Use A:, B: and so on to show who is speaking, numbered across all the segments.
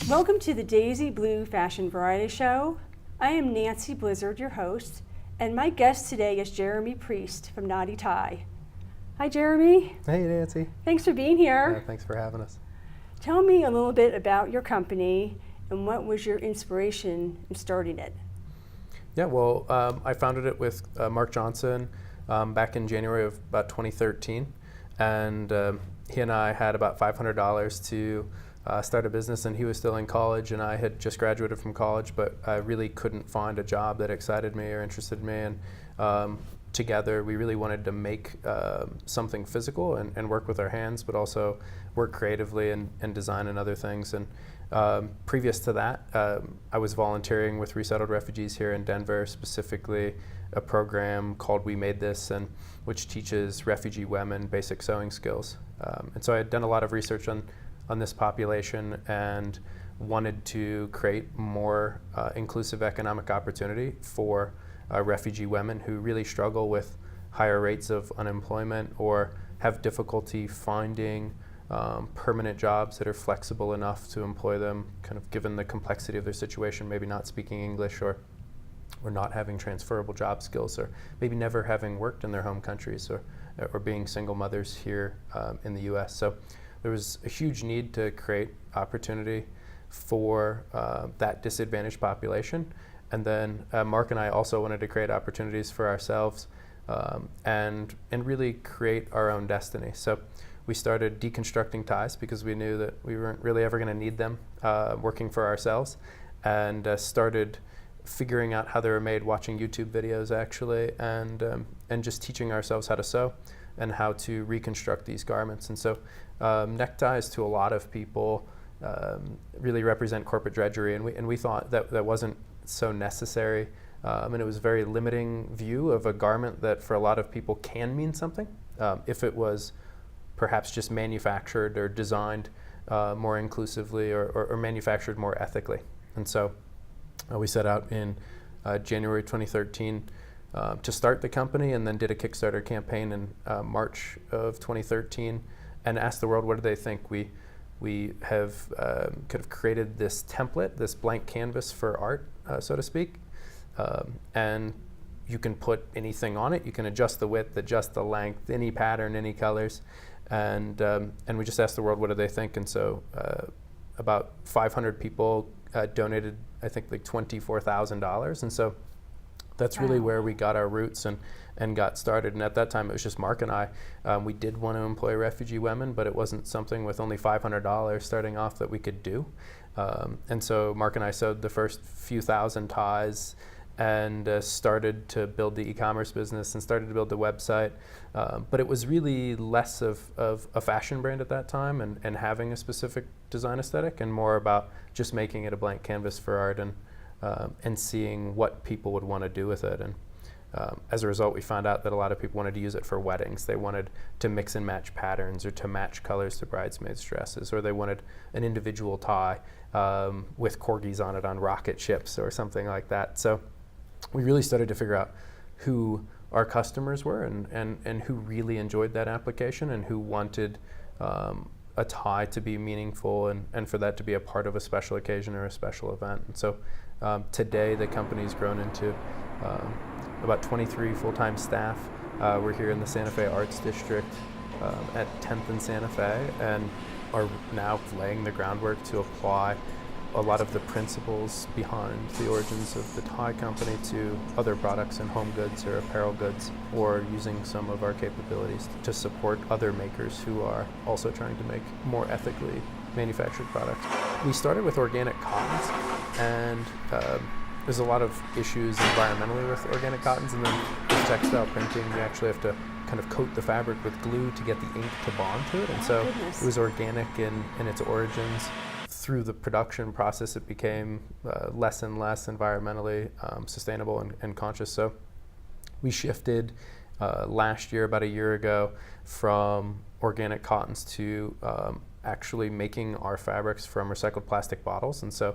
A: Welcome to the Daisy Blue Fashion Variety Show. I am Nancy Blizzard, your host, and my guest today is Jeremy Priest from Knotty Tie. Hi, Jeremy.
B: Hey, Nancy.
A: Thanks for being here.
B: Yeah, thanks for having us.
A: Tell me a little bit about your company and what was your inspiration in starting it?
B: Yeah, well, I founded it with Mark Johnson back in January of about 2013, and he and I had about $500 to start a business, and he was still in college, and I had just graduated from college, but I really couldn't find a job that excited me or interested me, and together we really wanted to make something physical and work with our hands, but also work creatively and design and other things. And previous to that, I was volunteering with resettled refugees here in Denver, specifically a program called We Made This, and which teaches refugee women basic sewing skills. And so I had done a lot of research on this population and wanted to create more inclusive economic opportunity for refugee women who really struggle with higher rates of unemployment or have difficulty finding permanent jobs that are flexible enough to employ them, kind of given the complexity of their situation, maybe not speaking English or not having transferable job skills, or maybe never having worked in their home countries, or being single mothers here in the US. So there was a huge need to create opportunity for that disadvantaged population. And then Mark and I also wanted to create opportunities for ourselves and really create our own destiny. So we started deconstructing ties because we knew that we weren't really ever going to need them working for ourselves, and started figuring out how they were made, watching YouTube videos actually, and just teaching ourselves how to sew and how to reconstruct these garments. And so neckties to a lot of people really represent corporate drudgery, and we thought that wasn't so necessary, and it was a very limiting view of a garment that for a lot of people can mean something if it was perhaps just manufactured or designed more inclusively or manufactured more ethically. And so we set out in January 2013 to start the company, and then did a Kickstarter campaign in March of 2013 and asked the world, what do they think? We have kind of created this template, this blank canvas for art, so to speak, and you can put anything on it. You can adjust the width, adjust the length, any pattern, any colors, and we just asked the world, what do they think? And so about 500 people donated, I think, like $24,000, and so that's really where we got our roots and got started. And at that time, it was just Mark and I. We did want to employ refugee women, but it wasn't something with only $500 starting off that we could do. And so Mark and I sewed the first few thousand ties and started to build the e-commerce business and started to build the website. But it was really less of a fashion brand at that time and having a specific design aesthetic, and more about just making it a blank canvas for art and seeing what people would want to do with it. And as a result, we found out that a lot of people wanted to use it for weddings. They wanted to mix and match patterns or to match colors to bridesmaids' dresses, or they wanted an individual tie with corgis on it on rocket ships or something like that. So we really started to figure out who our customers were and who really enjoyed that application and who wanted a tie to be meaningful and for that to be a part of a special occasion or a special event. And so today the company's grown into about 23 full-time staff. We're here in the Santa Fe Arts District at 10th and Santa Fe, and are now laying the groundwork to apply a lot of the principles behind the origins of the tie company to other products in home goods or apparel goods, or using some of our capabilities to support other makers who are also trying to make more ethically manufactured products. We started with organic cottons, and there's a lot of issues environmentally with organic cottons, and then with textile printing, you actually have to kind of coat the fabric with glue to get the ink to bond to it, and so it was organic in its origins. Through the production process, it became less and less environmentally sustainable and conscious. So we shifted last year, about a year ago, from organic cottons to actually making our fabrics from recycled plastic bottles. And so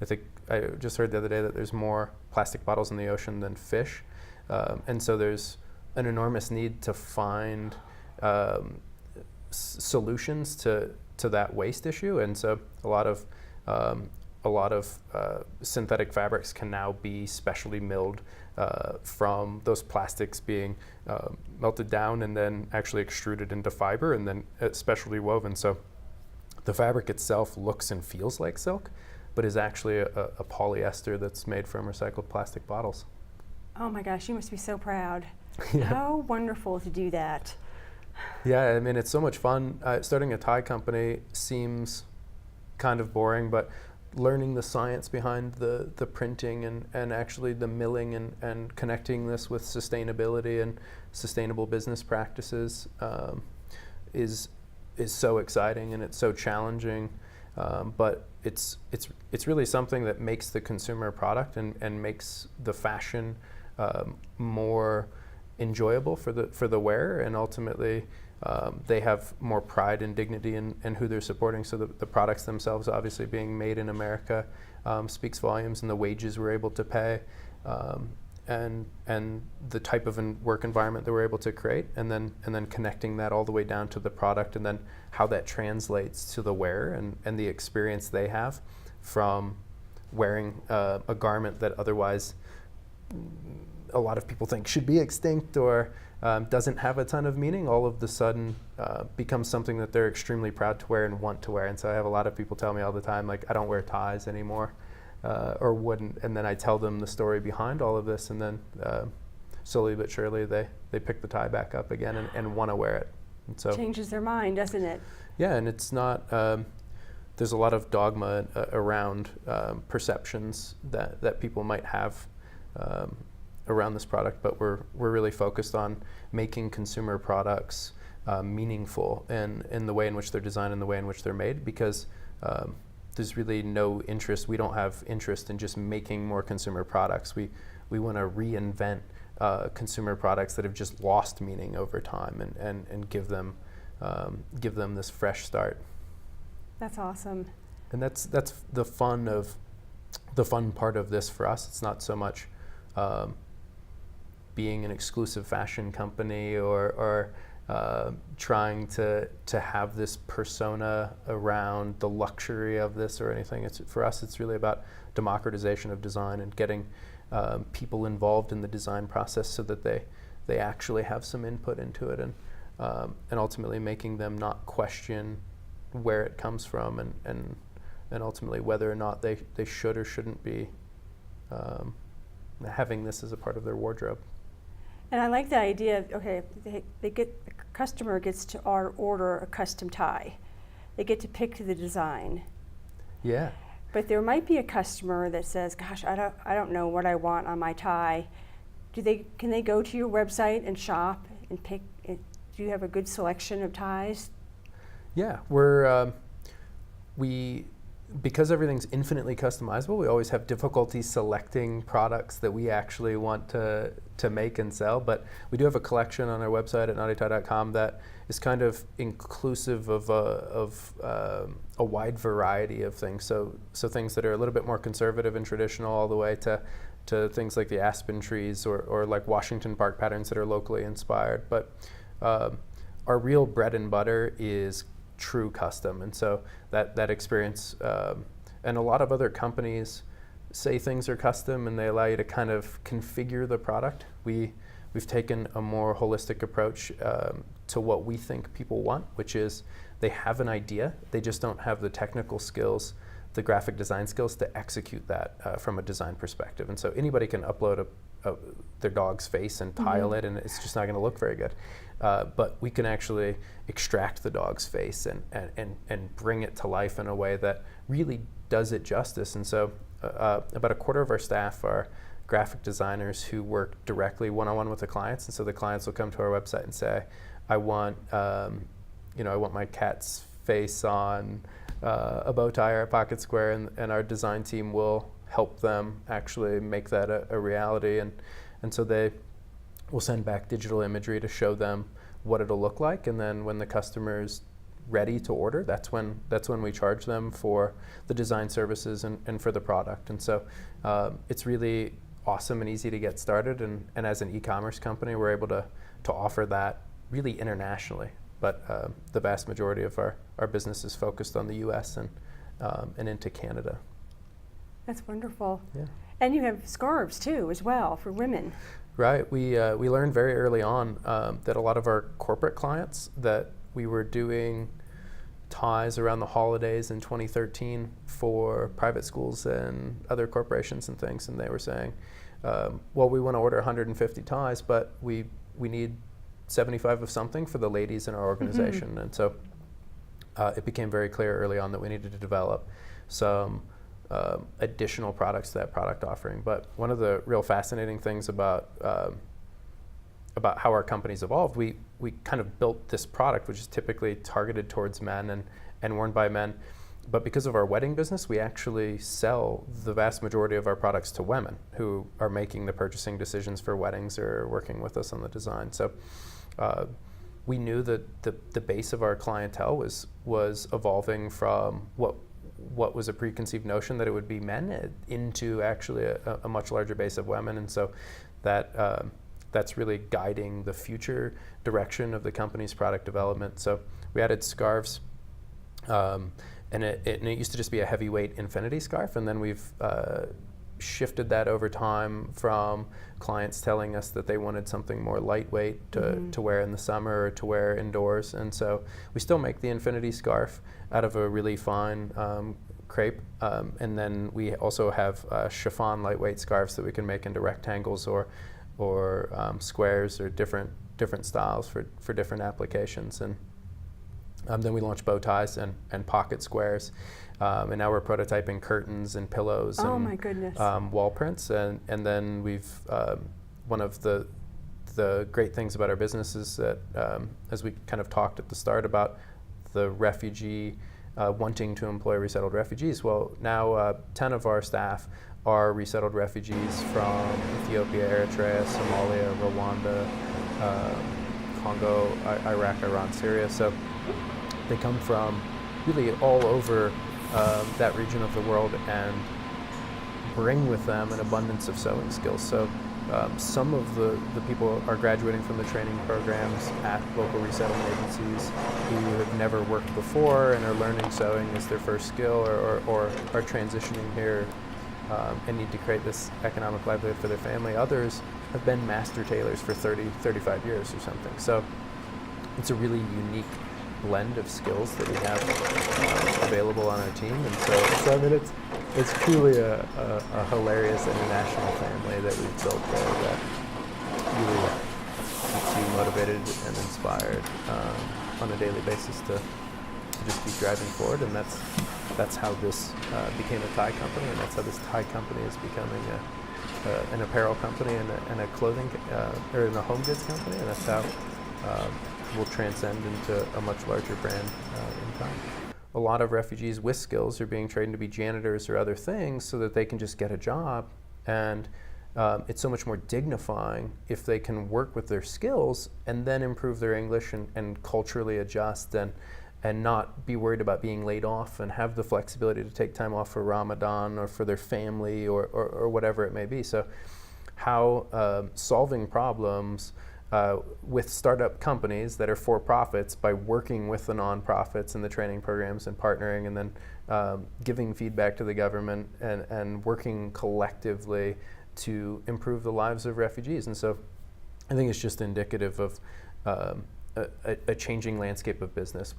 B: I think I just heard the other day that there's more plastic bottles in the ocean than fish. And so there's an enormous need to find solutions to that waste issue, and so a lot of synthetic fabrics can now be specially milled from those plastics being melted down and then actually extruded into fiber and then specially woven. So the fabric itself looks and feels like silk, but is actually a polyester that's made from recycled plastic bottles.
A: Oh my gosh, you must be so proud.
B: Yeah.
A: How wonderful to do that.
B: Yeah, I mean, it's so much fun. Starting a tie company seems kind of boring, but learning the science behind the printing and actually the milling and connecting this with sustainability and sustainable business practices is so exciting, and it's so challenging. But it's really something that makes the consumer product and makes the fashion more enjoyable for the wearer, and ultimately they have more pride and dignity in who they're supporting. So the products themselves, obviously being made in America, speaks volumes, and the wages we're able to pay, and the type of work environment that we're able to create, and then connecting that all the way down to the product, and then how that translates to the wearer and the experience they have from wearing a garment that otherwise a lot of people think should be extinct or doesn't have a ton of meaning, all of the sudden becomes something that they're extremely proud to wear and want to wear. And so I have a lot of people tell me all the time, like, I don't wear ties anymore, or wouldn't. And then I tell them the story behind all of this, and then slowly but surely they pick the tie back up again and want to wear it. And so
A: Changes their mind, doesn't it?
B: yeah, and it's not, there's a lot of dogma around perceptions that people might have around this product, but we're really focused on making consumer products meaningful in the way in which they're designed and the way in which they're made, because there's really no interest. We don't have interest in just making more consumer products. We want to reinvent consumer products that have just lost meaning over time and give them this fresh start.
A: That's awesome.
B: And that's the fun part of this for us. It's not so much being an exclusive fashion company or trying to have this persona around the luxury of this or anything. For us, it's really about democratization of design and getting people involved in the design process so that they actually have some input into it, and ultimately making them not question where it comes from and ultimately whether or not they should or shouldn't be having this as a part of their wardrobe.
A: And I like the idea of, okay, the customer gets to order a custom tie. They get to pick the design.
B: Yeah.
A: But there might be a customer that says, gosh, I don't know what I want on my tie. Can they go to your website and shop and pick? Do you have a good selection of ties?
B: Yeah, because everything's infinitely customizable, we always have difficulty selecting products that we actually want to make and sell. But we do have a collection on our website at knottytie.com that is kind of inclusive of a wide variety of things. So things that are a little bit more conservative and traditional, all the way to things like the aspen trees or like Washington Park patterns that are locally inspired. But our real bread and butter is true custom, and so that experience, and a lot of other companies say things are custom and they allow you to kind of configure the product. We've taken a more holistic approach to what we think people want, which is they have an idea, they just don't have the technical skills, the graphic design skills to execute that from a design perspective. And so anybody can upload their dog's face and tile it, and it's just not going to look very good. But we can actually extract the dog's face and bring it to life in a way that really does it justice. And so about a quarter of our staff are graphic designers who work directly one-on-one with the clients. And so the clients will come to our website and say, I want my cat's face on a bow tie or a pocket square, and our design team will help them actually make that a reality. And so they will send back digital imagery to show them what it'll look like, and then when the customer's ready to order, that's when we charge them for the design services and for the product. And so it's really awesome and easy to get started. And as an e-commerce company, we're able to offer that really internationally. But the vast majority of our business is focused on the U.S. and into Canada.
A: That's wonderful.
B: Yeah.
A: And you have scarves too, as well, for women.
B: Right. We learned very early on that a lot of our corporate clients, that we were doing ties around the holidays in 2013 for private schools and other corporations and things, and they were saying, well, we want to order 150 ties, but we need 75 of something for the ladies in our organization. Mm-hmm. And so it became very clear early on that we needed to develop some additional products to that product offering. But one of the real fascinating things about how our company's evolved, we kind of built this product which is typically targeted towards men and worn by men. But because of our wedding business, we actually sell the vast majority of our products to women who are making the purchasing decisions for weddings or working with us on the design. So we knew that the base of our clientele was evolving from what was a preconceived notion that it would be men into actually a much larger base of women. And so that's really guiding the future direction of the company's product development. So we added scarves. And it used to just be a heavyweight infinity scarf, and then we've shifted that over time from clients telling us that they wanted something more lightweight to wear in the summer or to wear indoors. And so we still make the infinity scarf out of a really fine crepe, and then we also have chiffon lightweight scarves that we can make into rectangles or squares or different styles for different applications. And then we launched bow ties and pocket squares, and now we're prototyping curtains and pillows and
A: my goodness.
B: Wall prints. And then we've one of the great things about our business is that as we kind of talked at the start about the refugee wanting to employ resettled refugees, well, now 10 of our staff are resettled refugees from Ethiopia, Eritrea, Somalia, Rwanda, Congo, Iraq, Iran, Syria. So they come from really all over that region of the world and bring with them an abundance of sewing skills. So some of the people are graduating from the training programs at local resettlement agencies who have never worked before and are learning sewing as their first skill, or are transitioning here and need to create this economic livelihood for their family. Others have been master tailors for 30, 35 years or something. So it's a really unique blend of skills that we have available on our team. And so I mean, it's truly a hilarious international family that we've built there that really keeps you motivated and inspired on a daily basis to just keep driving forward. And that's how this became a tie company, and that's how this tie company is becoming an apparel company and a clothing or in a home goods company, and that's how will transcend into a much larger brand in time. A lot of refugees with skills are being trained to be janitors or other things so that they can just get a job, and it's so much more dignifying if they can work with their skills and then improve their English and culturally adjust and not be worried about being laid off and have the flexibility to take time off for Ramadan or for their family or whatever it may be. So how solving problems with startup companies that are for profits by working with the nonprofits and the training programs and partnering, and then giving feedback to the government and working collectively to improve the lives of refugees. And so I think it's just indicative of a changing landscape of business.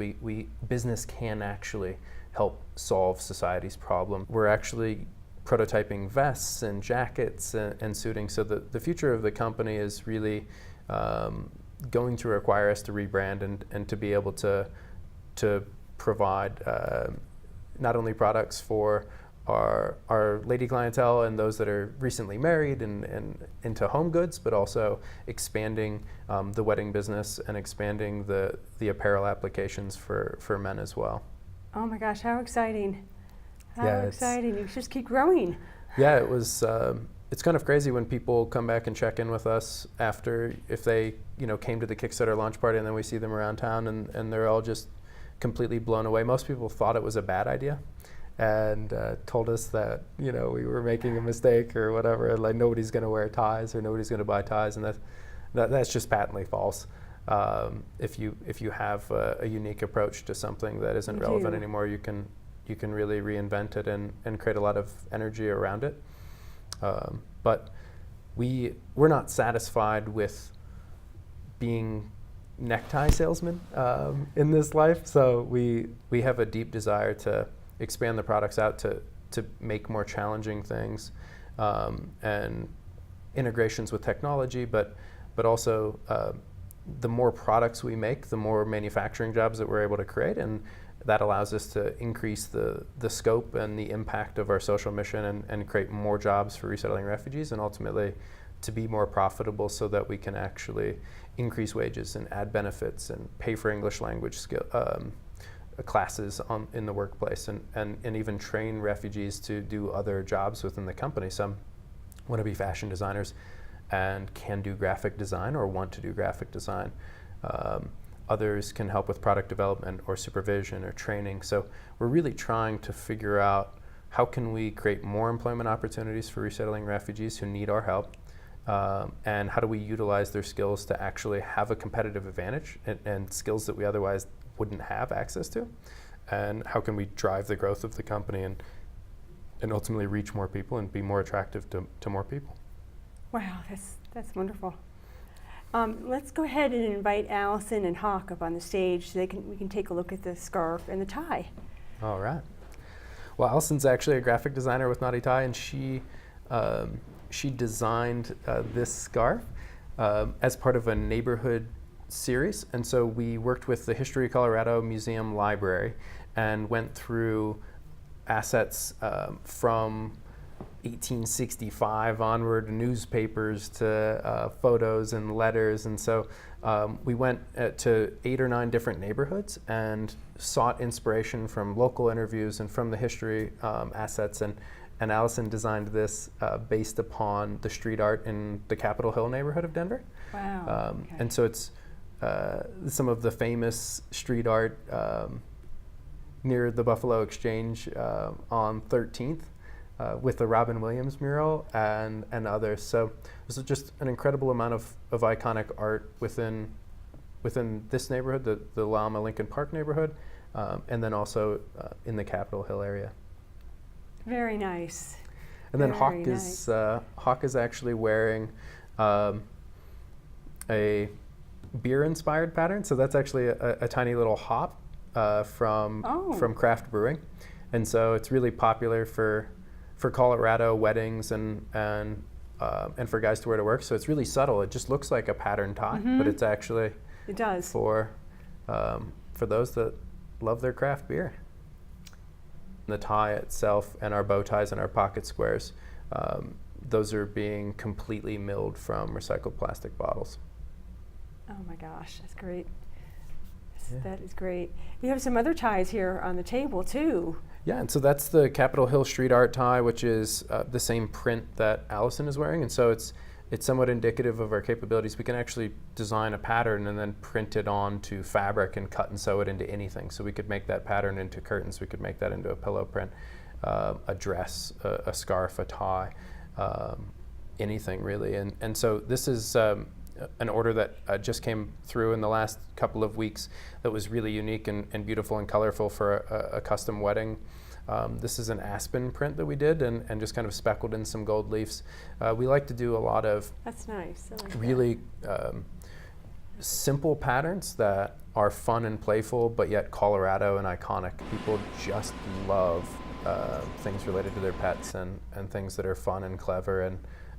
B: Business can actually help solve society's problem. We're actually prototyping vests and jackets and suiting. So the future of the company is really going to require us to rebrand and to be able to provide not only products for our lady clientele and those that are recently married and into home goods, but also expanding the wedding business and expanding the apparel applications for men as well.
A: Oh my gosh, how exciting.
B: Yeah,
A: exciting. You just keep growing.
B: Yeah, it was. It's kind of crazy when people come back and check in with us after, if they came to the Kickstarter launch party, and then we see them around town and they're all just completely blown away. Most people thought it was a bad idea. and told us that we were making a mistake or whatever, like nobody's going to wear ties or nobody's going to buy ties, and that's just patently false. If you have a unique approach to something that isn't relevant anymore, you can really reinvent it and create a lot of energy around it. But we're not satisfied with being necktie salesmen in this life. So we have a deep desire to expand the products out to make more challenging things, and integrations with technology, but also the more products we make, the more manufacturing jobs that we're able to create, and that allows us to increase the scope and the impact of our social mission and create more jobs for resettling refugees, and ultimately to be more profitable so that we can actually increase wages and add benefits and pay for English language classes in the workplace, and even train refugees to do other jobs within the company. Some want to be fashion designers and can do graphic design or want to do graphic design. Others can help with product development or supervision or training. So we're really trying to figure out how can we create more employment opportunities for resettling refugees who need our help, and how do we utilize their skills to actually have a competitive advantage and skills that we otherwise wouldn't have access to, and how can we drive the growth of the company and ultimately reach more people and be more attractive to more people.
A: Wow, that's wonderful. Let's go ahead and invite Allison and Hawk up on the stage so we can take a look at the scarf and the tie.
B: All right. Well, Allison's actually a graphic designer with Knotty Tie, and she designed this scarf as part of a neighborhood series. And so we worked with the History of Colorado Museum Library and went through assets from 1865 onward, newspapers to photos and letters. And so we went to 8 or 9 different neighborhoods and sought inspiration from local interviews and from the history assets. And Allison designed this based upon the street art in the Capitol Hill neighborhood of Denver.
A: Wow. Okay.
B: And so it's some of the famous street art near the Buffalo Exchange on 13th. With the Robin Williams mural and others. So this is just an incredible amount of iconic art within this neighborhood, the Lama Lincoln Park neighborhood, and then also in the Capitol Hill area.
A: Very nice.
B: And then
A: Very
B: Hawk is actually wearing a beer-inspired pattern. So that's actually a tiny little hop from craft brewing, and so it's really popular for Colorado weddings and for guys to wear to work. So it's really subtle. It just looks like a pattern tie, but it's actually for those that love their craft beer. The tie itself and our bow ties and our pocket squares, those are being completely milled from recycled plastic bottles.
A: Oh my gosh, that's great. That is great. You have some other ties here on the table too.
B: Yeah, and so that's the Capitol Hill street art tie, which is the same print that Allison is wearing, and so it's somewhat indicative of our capabilities. We can actually design a pattern and then print it onto fabric and cut and sew it into anything. So we could make that pattern into curtains, we could make that into a pillow print, a dress, a scarf, a tie, anything really. And so this is an order that just came through in the last couple of weeks that was really unique and beautiful and colorful for a custom wedding. This is an aspen print that we did and just kind of speckled in some gold leaves. We like to do a lot of
A: That's nice. I like
B: really simple patterns that are fun and playful, but yet Colorado and iconic. People just love things related to their pets and things that are fun and clever,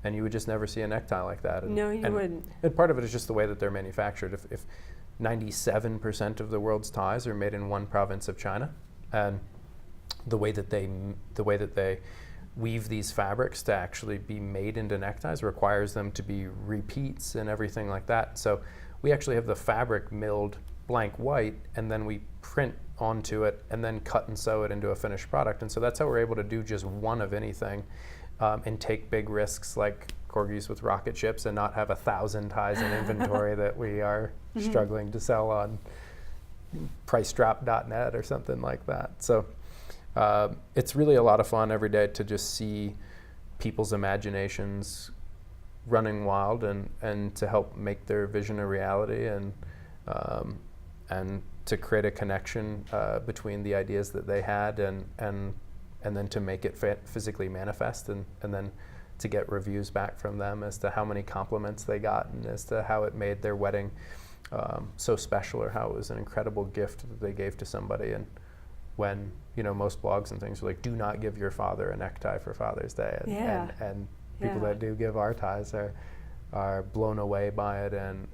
B: and you would just never see a necktie like that.
A: No, you wouldn't.
B: And part of it is just the way that they're manufactured. If 97% of the world's ties are made in one province of China, and the way that they weave these fabrics to actually be made into neckties requires them to be repeats and everything like that. So we actually have the fabric milled blank white, and then we print onto it and then cut and sew it into a finished product. And so that's how we're able to do just one of anything. And take big risks like corgis with rocket ships and not have 1,000 ties in inventory that we are struggling to sell on pricedrop.net or something like that. So it's really a lot of fun every day to just see people's imaginations running wild and to help make their vision a reality and to create a connection between the ideas that they had and then to make it physically manifest and then to get reviews back from them as to how many compliments they got and as to how it made their wedding so special, or how it was an incredible gift that they gave to somebody. And when, most blogs and things are like, do not give your father a necktie for Father's Day. And people that do give our ties are blown away by it, and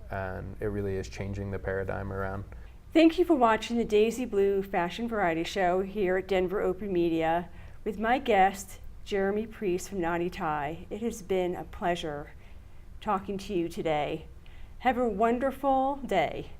B: it really is changing the paradigm around.
A: Thank you for watching the Daisy Blue Fashion Variety Show here at Denver Open Media with my guest, Jeremy Priest from Knotty Tie. It has been a pleasure talking to you today. Have a wonderful day.